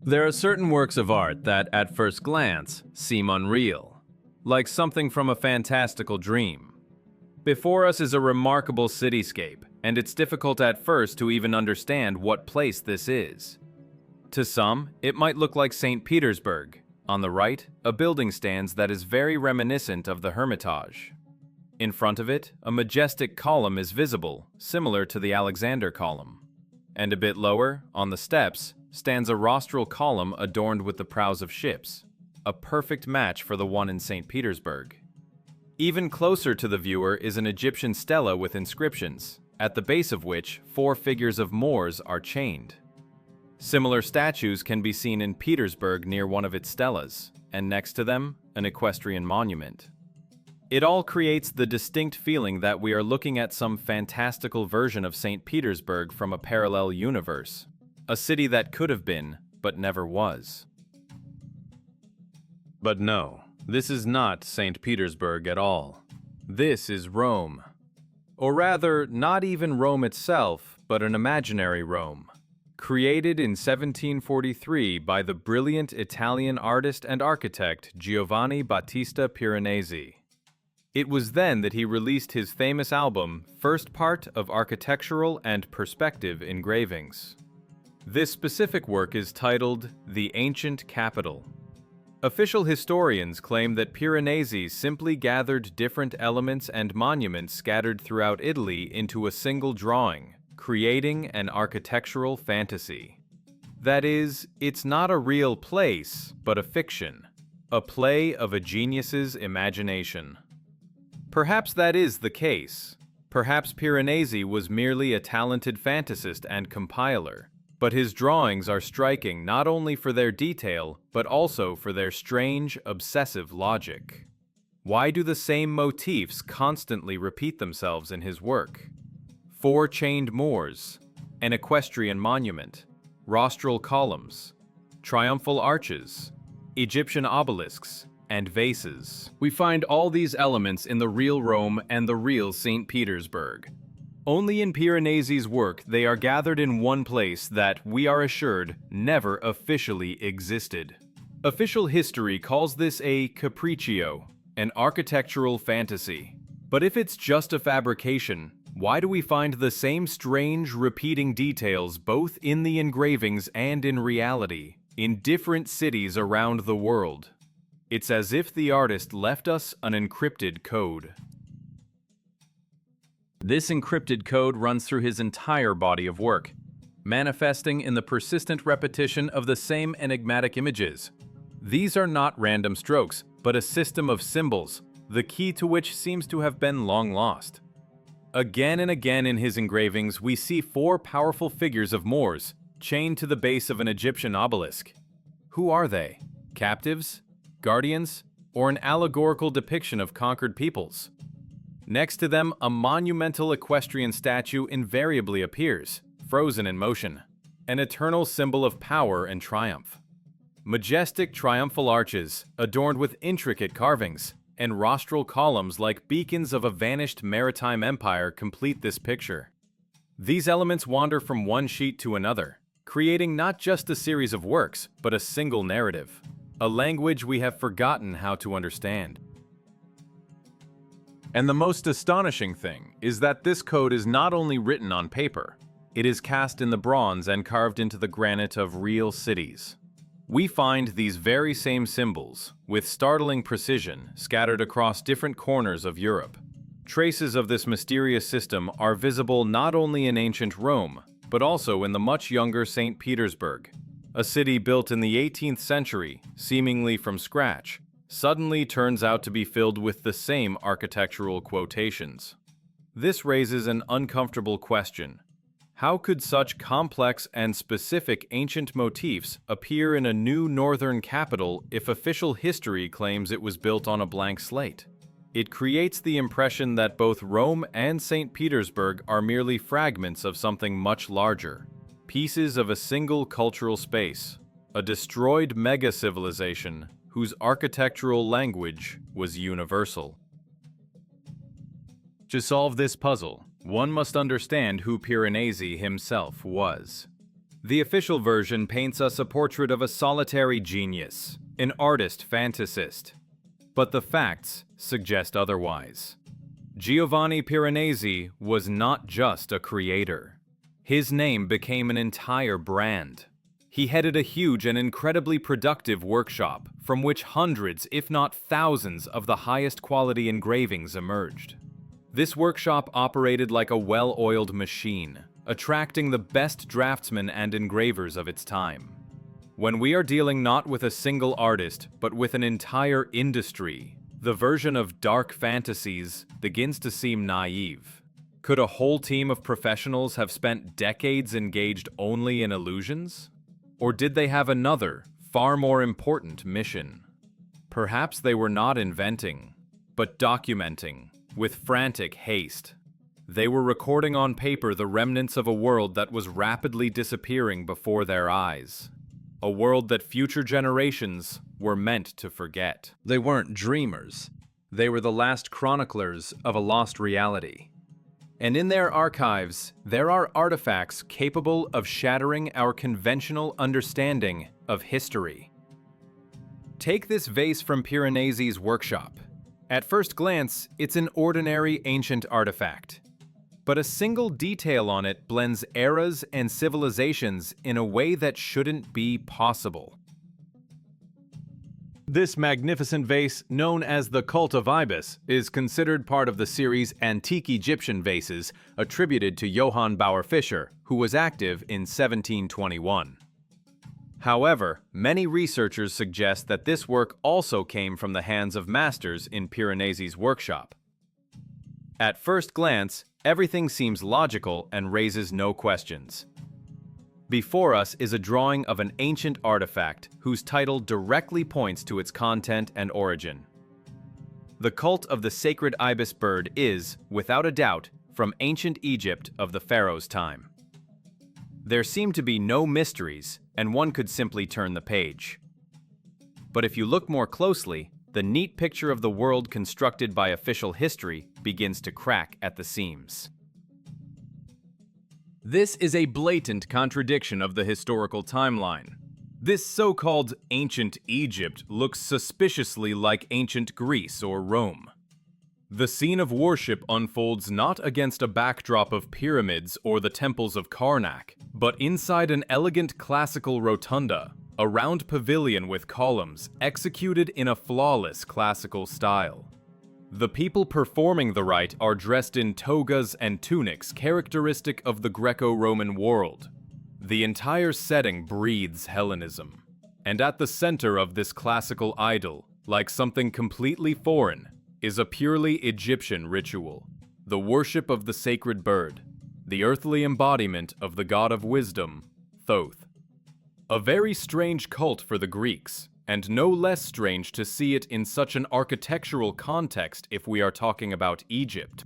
There are certain works of art that, at first glance, seem unreal, like something from a fantastical dream. Before us is a remarkable cityscape, and it's difficult at first to even understand what place this is. To some, it might look like St. Petersburg. On the right, a building stands that is very reminiscent of the Hermitage. In front of it, a majestic column is visible, similar to the Alexander column. And a bit lower, on the steps, stands a rostral column adorned with the prows of ships, a perfect match for the one in St. Petersburg. Even closer to the viewer is an Egyptian stela with inscriptions, at the base of which 4 figures of Moors are chained. Similar statues can be seen in Petersburg near one of its stelas, and next to them, an equestrian monument. It all creates the distinct feeling that we are looking at some fantastical version of St. Petersburg from a parallel universe, a city that could have been, but never was. But no, this is not St. Petersburg at all. This is Rome. Or rather, not even Rome itself, but an imaginary Rome. Created in 1743 by the brilliant Italian artist and architect Giovanni Battista Piranesi. It was then that he released his famous album, First Part of Architectural and Perspective Engravings. This specific work is titled The Ancient Capital. Official historians claim that Piranesi simply gathered different elements and monuments scattered throughout Italy into a single drawing, creating an architectural fantasy. That is, it's not a real place, but a fiction, a play of a genius's imagination. Perhaps that is the case. Perhaps Piranesi was merely a talented fantasist and compiler, but his drawings are striking not only for their detail, but also for their strange, obsessive logic. Why do the same motifs constantly repeat themselves in his work? 4 chained Moors, an equestrian monument, rostral columns, triumphal arches, Egyptian obelisks, and vases. We find all these elements in the real Rome and the real St. Petersburg. Only in Piranesi's work they are gathered in one place that, we are assured, never officially existed. Official history calls this a capriccio, an architectural fantasy. But if it's just a fabrication, why do we find the same strange, repeating details both in the engravings and in reality, in different cities around the world? It's as if the artist left us an encrypted code. This encrypted code runs through his entire body of work, manifesting in the persistent repetition of the same enigmatic images. These are not random strokes, but a system of symbols, the key to which seems to have been long lost. Again and again in his engravings, we see 4 powerful figures of Moors, chained to the base of an Egyptian obelisk. Who are they? Captives? Guardians? Or an allegorical depiction of conquered peoples? Next to them, a monumental equestrian statue invariably appears, frozen in motion, an eternal symbol of power and triumph. Majestic triumphal arches, adorned with intricate carvings, and rostral columns like beacons of a vanished maritime empire complete this picture. These elements wander from one sheet to another, creating not just a series of works, but a single narrative, a language we have forgotten how to understand. And the most astonishing thing is that this code is not only written on paper, it is cast in the bronze and carved into the granite of real cities. We find these very same symbols, with startling precision, scattered across different corners of Europe. Traces of this mysterious system are visible not only in ancient Rome, but also in the much younger St. Petersburg, a city built in the 18th century, seemingly from scratch, suddenly turns out to be filled with the same architectural quotations. This raises an uncomfortable question. How could such complex and specific ancient motifs appear in a new northern capital if official history claims it was built on a blank slate? It creates the impression that both Rome and St. Petersburg are merely fragments of something much larger, pieces of a single cultural space, a destroyed mega-civilization whose architectural language was universal. To solve this puzzle, one must understand who Piranesi himself was. The official version paints us a portrait of a solitary genius, an artist fantasist. But the facts suggest otherwise. Giovanni Piranesi was not just a creator. His name became an entire brand. He headed a huge and incredibly productive workshop from which hundreds, if not thousands, of the highest quality engravings emerged. This workshop operated like a well-oiled machine, attracting the best draftsmen and engravers of its time. When we are dealing not with a single artist, but with an entire industry, the version of dark fantasies begins to seem naive. Could a whole team of professionals have spent decades engaged only in illusions? Or did they have another, far more important mission? Perhaps they were not inventing, but documenting, with frantic haste. They were recording on paper the remnants of a world that was rapidly disappearing before their eyes. A world that future generations were meant to forget. They weren't dreamers. They were the last chroniclers of a lost reality. And in their archives, there are artifacts capable of shattering our conventional understanding of history. Take this vase from Piranesi's workshop. At first glance, it's an ordinary ancient artifact. But a single detail on it blends eras and civilizations in a way that shouldn't be possible. This magnificent vase, known as the Cult of Ibis, is considered part of the series Antique Egyptian Vases, attributed to Johann Bauer Fischer, who was active in 1721. However, many researchers suggest that this work also came from the hands of masters in Piranesi's workshop. At first glance, everything seems logical and raises no questions. Before us is a drawing of an ancient artifact whose title directly points to its content and origin. The cult of the sacred ibis bird is, without a doubt, from ancient Egypt of the pharaoh's time. There seem to be no mysteries, and one could simply turn the page. But if you look more closely, the neat picture of the world constructed by official history begins to crack at the seams. This is a blatant contradiction of the historical timeline. This so-called ancient Egypt looks suspiciously like ancient Greece or Rome. The scene of worship unfolds not against a backdrop of pyramids or the temples of Karnak, but inside an elegant classical rotunda, a round pavilion with columns executed in a flawless classical style. The people performing the rite are dressed in togas and tunics characteristic of the Greco-Roman world. The entire setting breathes Hellenism. And at the center of this classical idol, like something completely foreign, is a purely Egyptian ritual, the worship of the sacred bird, the earthly embodiment of the god of wisdom, Thoth. A very strange cult for the Greeks, and no less strange to see it in such an architectural context if we are talking about Egypt.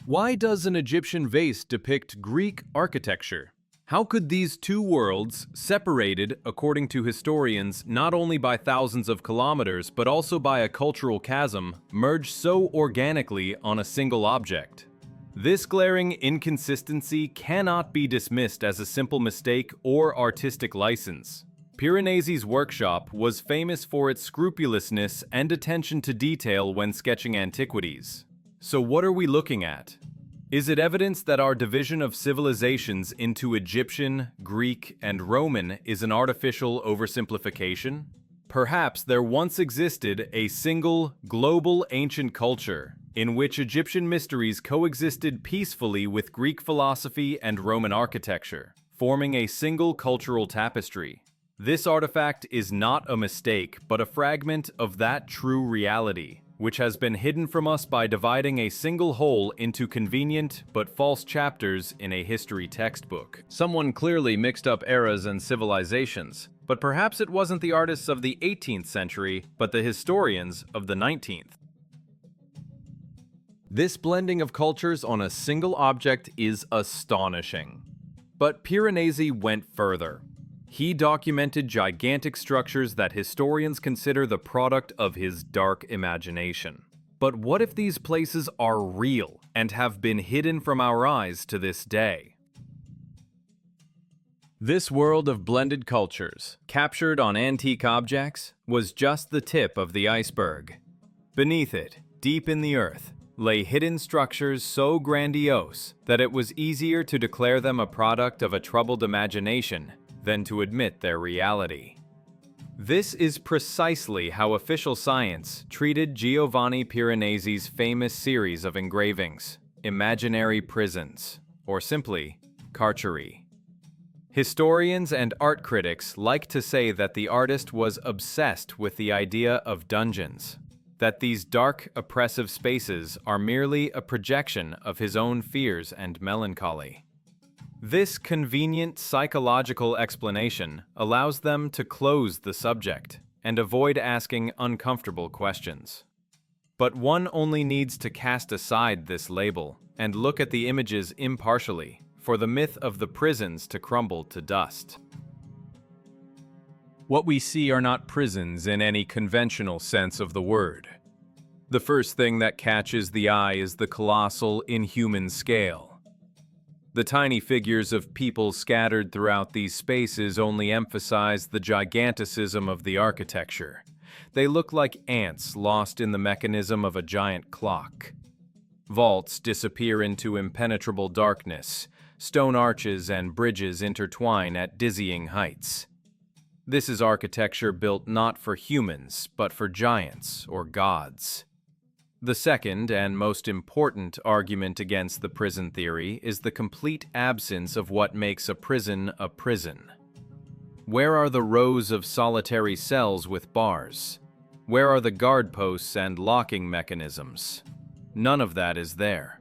Why does an Egyptian vase depict Greek architecture? How could these two worlds, separated, according to historians, not only by thousands of kilometers but also by a cultural chasm, merge so organically on a single object? This glaring inconsistency cannot be dismissed as a simple mistake or artistic license. Piranesi's workshop was famous for its scrupulousness and attention to detail when sketching antiquities. So what are we looking at? Is it evidence that our division of civilizations into Egyptian, Greek, and Roman is an artificial oversimplification? Perhaps there once existed a single, global ancient culture in which Egyptian mysteries coexisted peacefully with Greek philosophy and Roman architecture, forming a single cultural tapestry. This artifact is not a mistake, but a fragment of that true reality, which has been hidden from us by dividing a single whole into convenient but false chapters in a history textbook. Someone clearly mixed up eras and civilizations, but perhaps it wasn't the artists of the 18th century, but the historians of the 19th. This blending of cultures on a single object is astonishing. But Piranesi went further. He documented gigantic structures that historians consider the product of his dark imagination. But what if these places are real and have been hidden from our eyes to this day? This world of blended cultures, captured on antique objects, was just the tip of the iceberg. Beneath it, deep in the earth, lay hidden structures so grandiose that it was easier to declare them a product of a troubled imagination than to admit their reality. This is precisely how official science treated Giovanni Piranesi's famous series of engravings, imaginary prisons, or simply, carcery. Historians and art critics like to say that the artist was obsessed with the idea of dungeons, that these dark, oppressive spaces are merely a projection of his own fears and melancholy. This convenient psychological explanation allows them to close the subject and avoid asking uncomfortable questions. But one only needs to cast aside this label and look at the images impartially for the myth of the prisons to crumble to dust. What we see are not prisons in any conventional sense of the word. The first thing that catches the eye is the colossal, inhuman scale. The tiny figures of people scattered throughout these spaces only emphasize the giganticism of the architecture. They look like ants lost in the mechanism of a giant clock. Vaults disappear into impenetrable darkness. Stone arches and bridges intertwine at dizzying heights. This is architecture built not for humans, but for giants or gods. The second and most important argument against the prison theory is the complete absence of what makes a prison a prison. Where are the rows of solitary cells with bars? Where are the guard posts and locking mechanisms? None of that is there.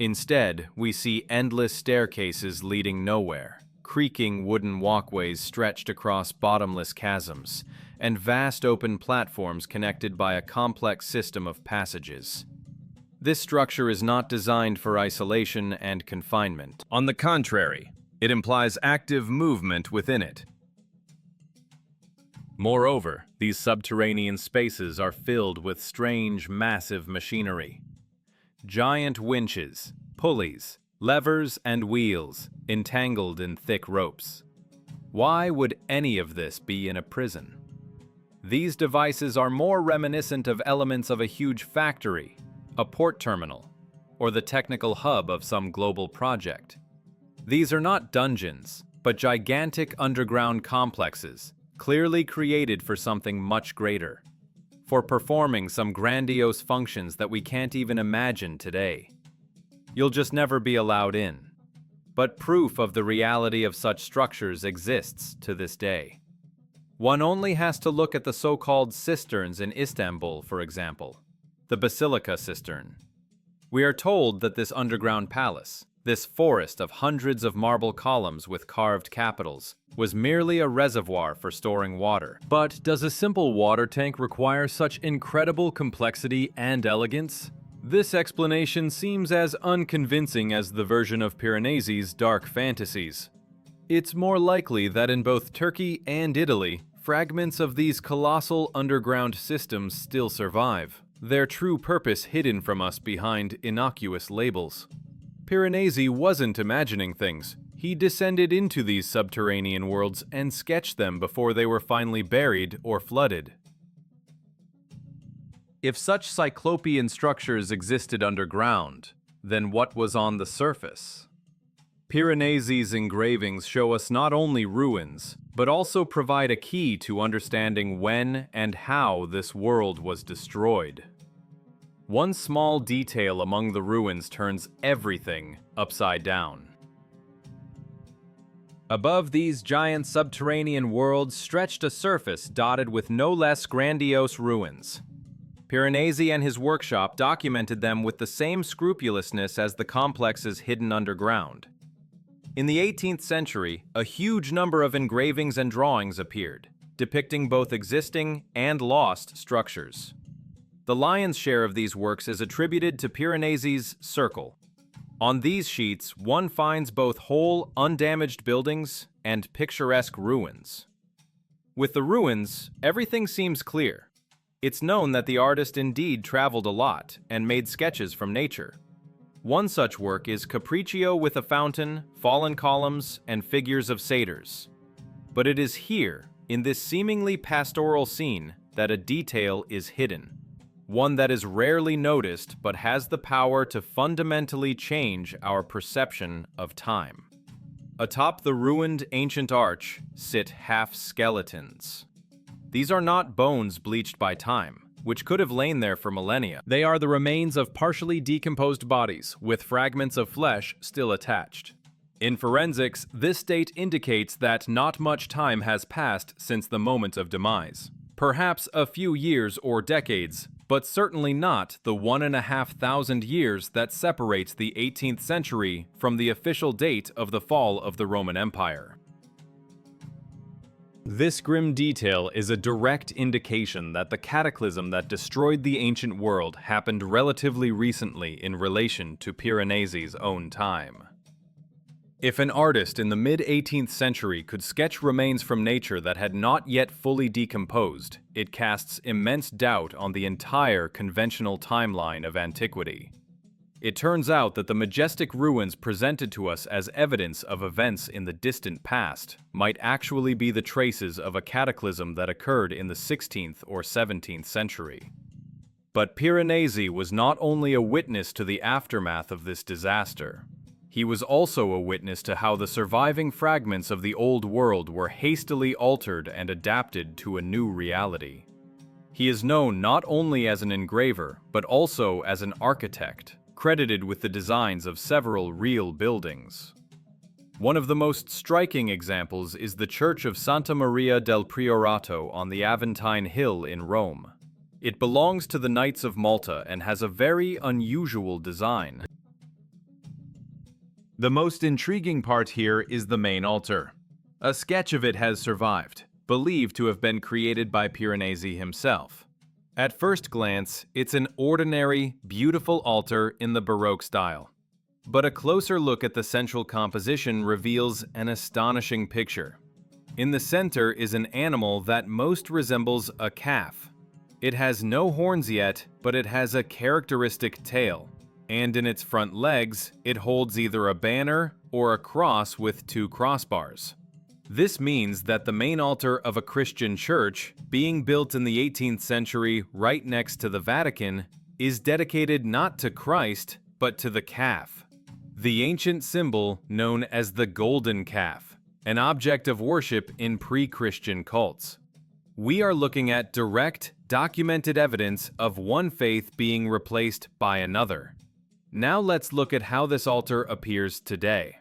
Instead, we see endless staircases leading nowhere, creaking wooden walkways stretched across bottomless chasms, and vast open platforms connected by a complex system of passages. This structure is not designed for isolation and confinement. On the contrary, it implies active movement within it. Moreover, these subterranean spaces are filled with strange, massive machinery. Giant winches, pulleys, levers, and wheels entangled in thick ropes. Why would any of this be in a prison? These devices are more reminiscent of elements of a huge factory, a port terminal, or the technical hub of some global project. These are not dungeons, but gigantic underground complexes, clearly created for something much greater, for performing some grandiose functions that we can't even imagine today. You'll just never be allowed in. But proof of the reality of such structures exists to this day. One only has to look at the so-called cisterns in Istanbul, for example, the Basilica cistern. We are told that this underground palace, this forest of hundreds of marble columns with carved capitals, was merely a reservoir for storing water. But does a simple water tank require such incredible complexity and elegance? This explanation seems as unconvincing as the version of Piranesi's dark fantasies. It's more likely that in both Turkey and Italy, fragments of these colossal underground systems still survive, their true purpose hidden from us behind innocuous labels. Piranesi wasn't imagining things. He descended into these subterranean worlds and sketched them before they were finally buried or flooded. If such cyclopean structures existed underground, then what was on the surface? Piranesi's engravings show us not only ruins, but also provide a key to understanding when and how this world was destroyed. One small detail among the ruins turns everything upside down. Above these giant subterranean worlds stretched a surface dotted with no less grandiose ruins. Piranesi and his workshop documented them with the same scrupulousness as the complexes hidden underground. In the 18th century, a huge number of engravings and drawings appeared, depicting both existing and lost structures. The lion's share of these works is attributed to Piranesi's circle. On these sheets, one finds both whole, undamaged buildings and picturesque ruins. With the ruins, everything seems clear. It's known that the artist indeed traveled a lot and made sketches from nature. One such work is Capriccio with a fountain, fallen columns, and figures of satyrs. But it is here, in this seemingly pastoral scene, that a detail is hidden. One that is rarely noticed but has the power to fundamentally change our perception of time. Atop the ruined ancient arch sit half-skeletons. These are not bones bleached by time, which could have lain there for millennia. They are the remains of partially decomposed bodies, with fragments of flesh still attached. In forensics, this state indicates that not much time has passed since the moment of demise. Perhaps a few years or decades, but certainly not the 1,500 years that separates the 18th century from the official date of the fall of the Roman Empire. This grim detail is a direct indication that the cataclysm that destroyed the ancient world happened relatively recently in relation to Piranesi's own time. If an artist in the mid-18th century could sketch remains from nature that had not yet fully decomposed, it casts immense doubt on the entire conventional timeline of antiquity. It turns out that the majestic ruins presented to us as evidence of events in the distant past might actually be the traces of a cataclysm that occurred in the 16th or 17th century. But Piranesi was not only a witness to the aftermath of this disaster. He was also a witness to how the surviving fragments of the old world were hastily altered and adapted to a new reality. He is known not only as an engraver, but also as an architect, credited with the designs of several real buildings. One of the most striking examples is the Church of Santa Maria del Priorato on the Aventine Hill in Rome. It belongs to the Knights of Malta and has a very unusual design. The most intriguing part here is the main altar. A sketch of it has survived, believed to have been created by Piranesi himself. At first glance, it's an ordinary, beautiful altar in the Baroque style. But a closer look at the central composition reveals an astonishing picture. In the center is an animal that most resembles a calf. It has no horns yet, but it has a characteristic tail. And in its front legs, it holds either a banner or a cross with two crossbars. This means that the main altar of a Christian church, being built in the 18th century right next to the Vatican, is dedicated not to Christ, but to the calf. The ancient symbol known as the golden calf, an object of worship in pre-Christian cults. We are looking at direct, documented evidence of one faith being replaced by another. Now let's look at how this altar appears today.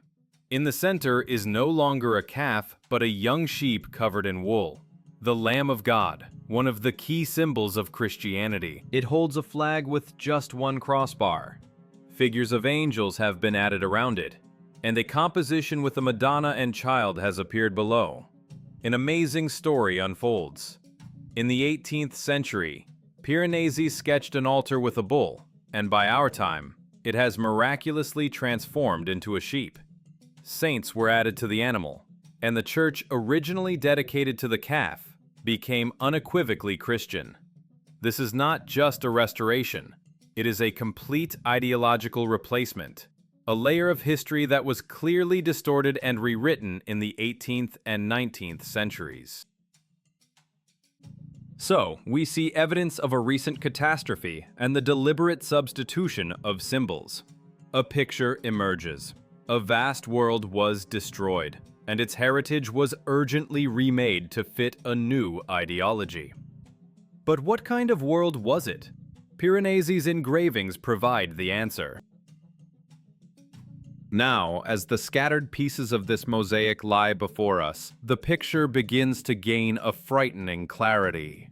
In the center is no longer a calf, but a young sheep covered in wool. The Lamb of God, one of the key symbols of Christianity. It holds a flag with just one crossbar. Figures of angels have been added around it, and a composition with a Madonna and child has appeared below. An amazing story unfolds. In the 18th century, Piranesi sketched an altar with a bull, and by our time, it has miraculously transformed into a sheep. Saints were added to the animal, and the church originally dedicated to the calf became unequivocally Christian. This is not just a restoration, it is a complete ideological replacement, a layer of history that was clearly distorted and rewritten in the 18th and 19th centuries. So, we see evidence of a recent catastrophe and the deliberate substitution of symbols. A picture emerges. A vast world was destroyed, and its heritage was urgently remade to fit a new ideology. But what kind of world was it? Piranesi's engravings provide the answer. Now, as the scattered pieces of this mosaic lie before us, the picture begins to gain a frightening clarity.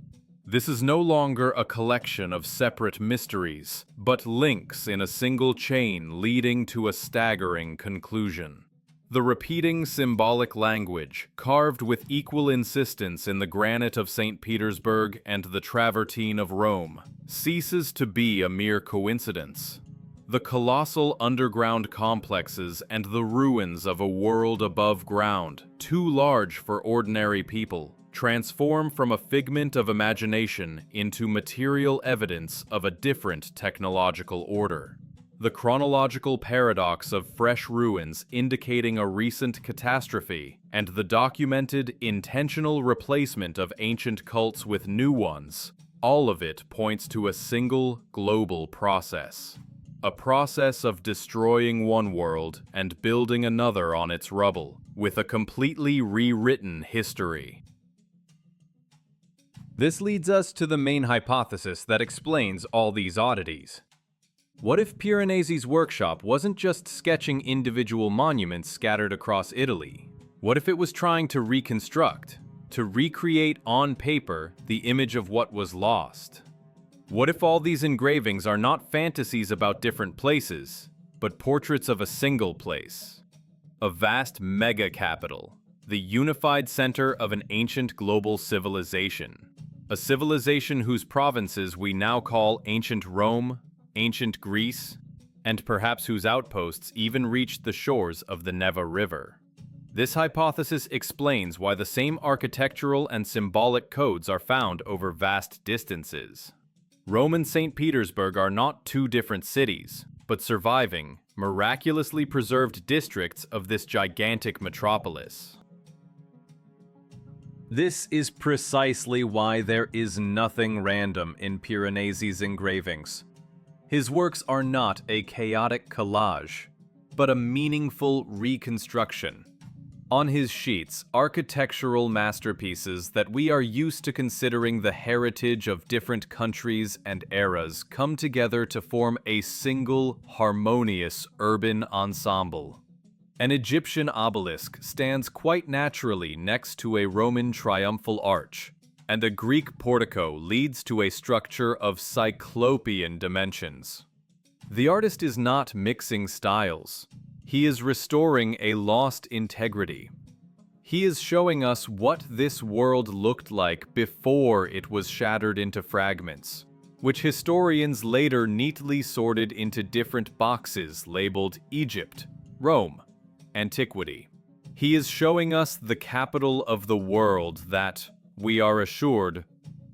This is no longer a collection of separate mysteries, but links in a single chain leading to a staggering conclusion. The repeating symbolic language, carved with equal insistence in the granite of St. Petersburg and the travertine of Rome, ceases to be a mere coincidence. The colossal underground complexes and the ruins of a world above ground, too large for ordinary people, transform from a figment of imagination into material evidence of a different technological order. The chronological paradox of fresh ruins indicating a recent catastrophe, and the documented, intentional replacement of ancient cults with new ones, all of it points to a single, global process. A process of destroying one world and building another on its rubble, with a completely rewritten history. This leads us to the main hypothesis that explains all these oddities. What if Piranesi's workshop wasn't just sketching individual monuments scattered across Italy? What if it was trying to reconstruct, to recreate on paper the image of what was lost? What if all these engravings are not fantasies about different places, but portraits of a single place? A vast mega-capital, the unified center of an ancient global civilization. A civilization whose provinces we now call ancient Rome, ancient Greece, and perhaps whose outposts even reached the shores of the Neva River. This hypothesis explains why the same architectural and symbolic codes are found over vast distances. Rome and St. Petersburg are not two different cities, but surviving, miraculously preserved districts of this gigantic metropolis. This is precisely why there is nothing random in Piranesi's engravings. His works are not a chaotic collage, but a meaningful reconstruction. On his sheets, architectural masterpieces that we are used to considering the heritage of different countries and eras come together to form a single, harmonious urban ensemble. An Egyptian obelisk stands quite naturally next to a Roman triumphal arch, and a Greek portico leads to a structure of cyclopean dimensions. The artist is not mixing styles. He is restoring a lost integrity. He is showing us what this world looked like before it was shattered into fragments, which historians later neatly sorted into different boxes labeled Egypt, Rome, Antiquity. He is showing us the capital of the world that, we are assured,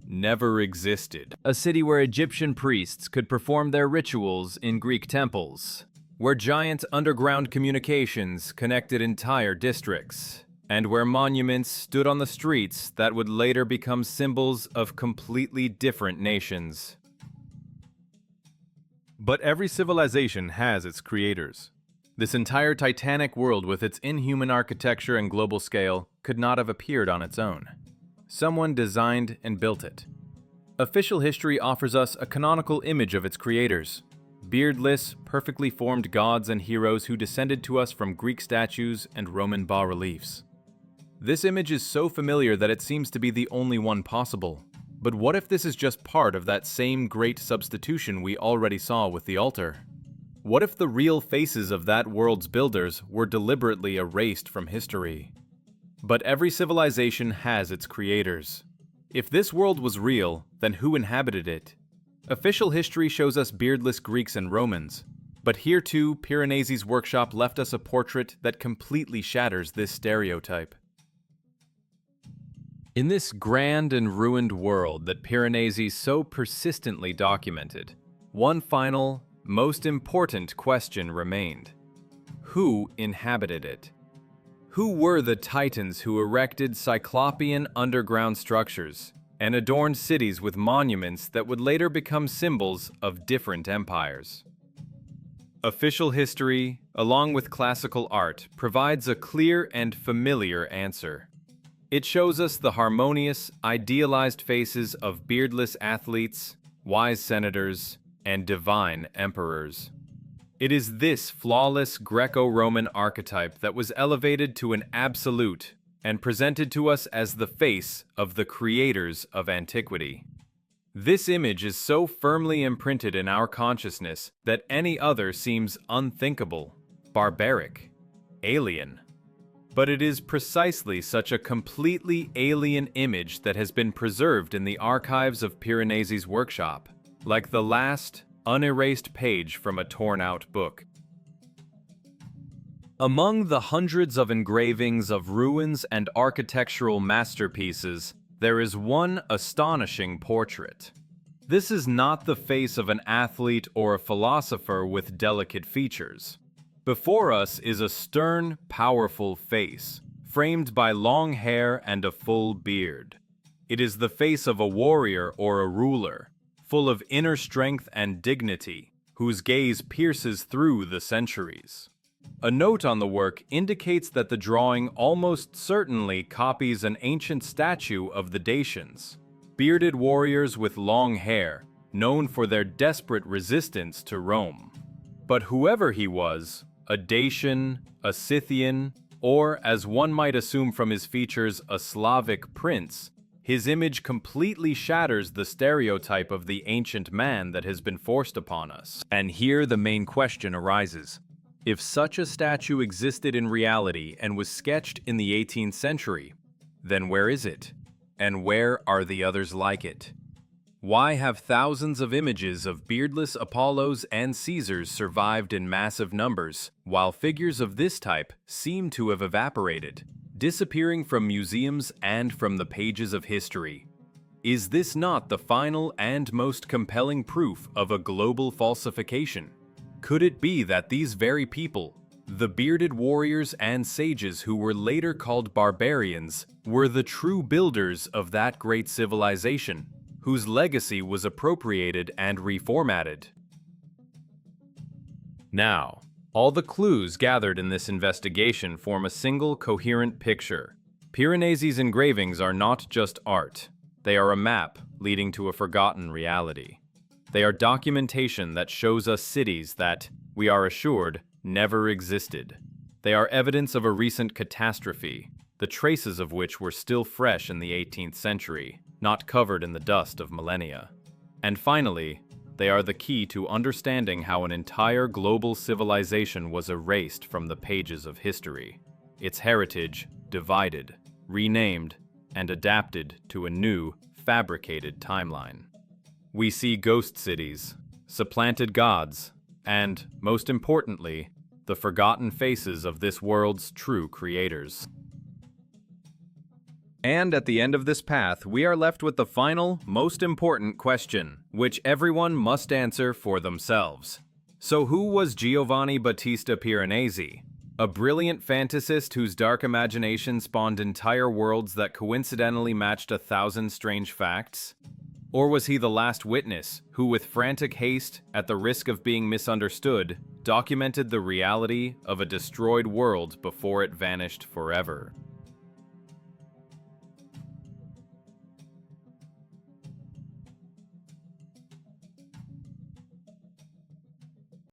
never existed. A city where Egyptian priests could perform their rituals in Greek temples, where giant underground communications connected entire districts, and where monuments stood on the streets that would later become symbols of completely different nations. But every civilization has its creators. This entire titanic world with its inhuman architecture and global scale could not have appeared on its own. Someone designed and built it. Official history offers us a canonical image of its creators. Beardless, perfectly formed gods and heroes who descended to us from Greek statues and Roman bas-reliefs. This image is so familiar that it seems to be the only one possible. But what if this is just part of that same great substitution we already saw with the altar? What if the real faces of that world's builders were deliberately erased from history? But every civilization has its creators. If this world was real, then who inhabited it? Official history shows us beardless Greeks and Romans, but here too, Piranesi's workshop left us a portrait that completely shatters this stereotype. In this grand and ruined world that Piranesi so persistently documented, one final, most important question remained. Who inhabited it? Who were the titans who erected cyclopean underground structures and adorned cities with monuments that would later become symbols of different empires? Official history, along with classical art, provides a clear and familiar answer. It shows us the harmonious, idealized faces of beardless athletes, wise senators, and divine emperors. It is this flawless Greco-Roman archetype that was elevated to an absolute and presented to us as the face of the creators of antiquity. This image is so firmly imprinted in our consciousness that any other seems unthinkable, barbaric, alien. But it is precisely such a completely alien image that has been preserved in the archives of Piranesi's workshop, like the last, unerased page from a torn-out book. Among the hundreds of engravings of ruins and architectural masterpieces, there is one astonishing portrait. This is not the face of an athlete or a philosopher with delicate features. Before us is a stern, powerful face, framed by long hair and a full beard. It is the face of a warrior or a ruler, full of inner strength and dignity, whose gaze pierces through the centuries. A note on the work indicates that the drawing almost certainly copies an ancient statue of the Dacians, bearded warriors with long hair, known for their desperate resistance to Rome. But whoever he was, a Dacian, a Scythian, or, as one might assume from his features, a Slavic prince, his image completely shatters the stereotype of the ancient man that has been forced upon us. And here the main question arises. If such a statue existed in reality and was sketched in the 18th century, then where is it? And where are the others like it? Why have thousands of images of beardless Apollos and Caesars survived in massive numbers, while figures of this type seem to have evaporated, disappearing from museums and from the pages of history? Is this not the final and most compelling proof of a global falsification? Could it be that these very people, the bearded warriors and sages who were later called barbarians, were the true builders of that great civilization, whose legacy was appropriated and reformatted? Now, all the clues gathered in this investigation form a single coherent picture. Piranesi's engravings are not just art. They are a map leading to a forgotten reality. They are documentation that shows us cities that, we are assured, never existed. They are evidence of a recent catastrophe, the traces of which were still fresh in the 18th century, not covered in the dust of millennia. And finally, they are the key to understanding how an entire global civilization was erased from the pages of history, its heritage divided, renamed, and adapted to a new, fabricated timeline. We see ghost cities, supplanted gods, and, most importantly, the forgotten faces of this world's true creators. And at the end of this path, we are left with the final, most important question, which everyone must answer for themselves. So who was Giovanni Battista Piranesi? A brilliant fantasist whose dark imagination spawned entire worlds that coincidentally matched 1,000 strange facts? Or was he the last witness who, with frantic haste, at the risk of being misunderstood, documented the reality of a destroyed world before it vanished forever?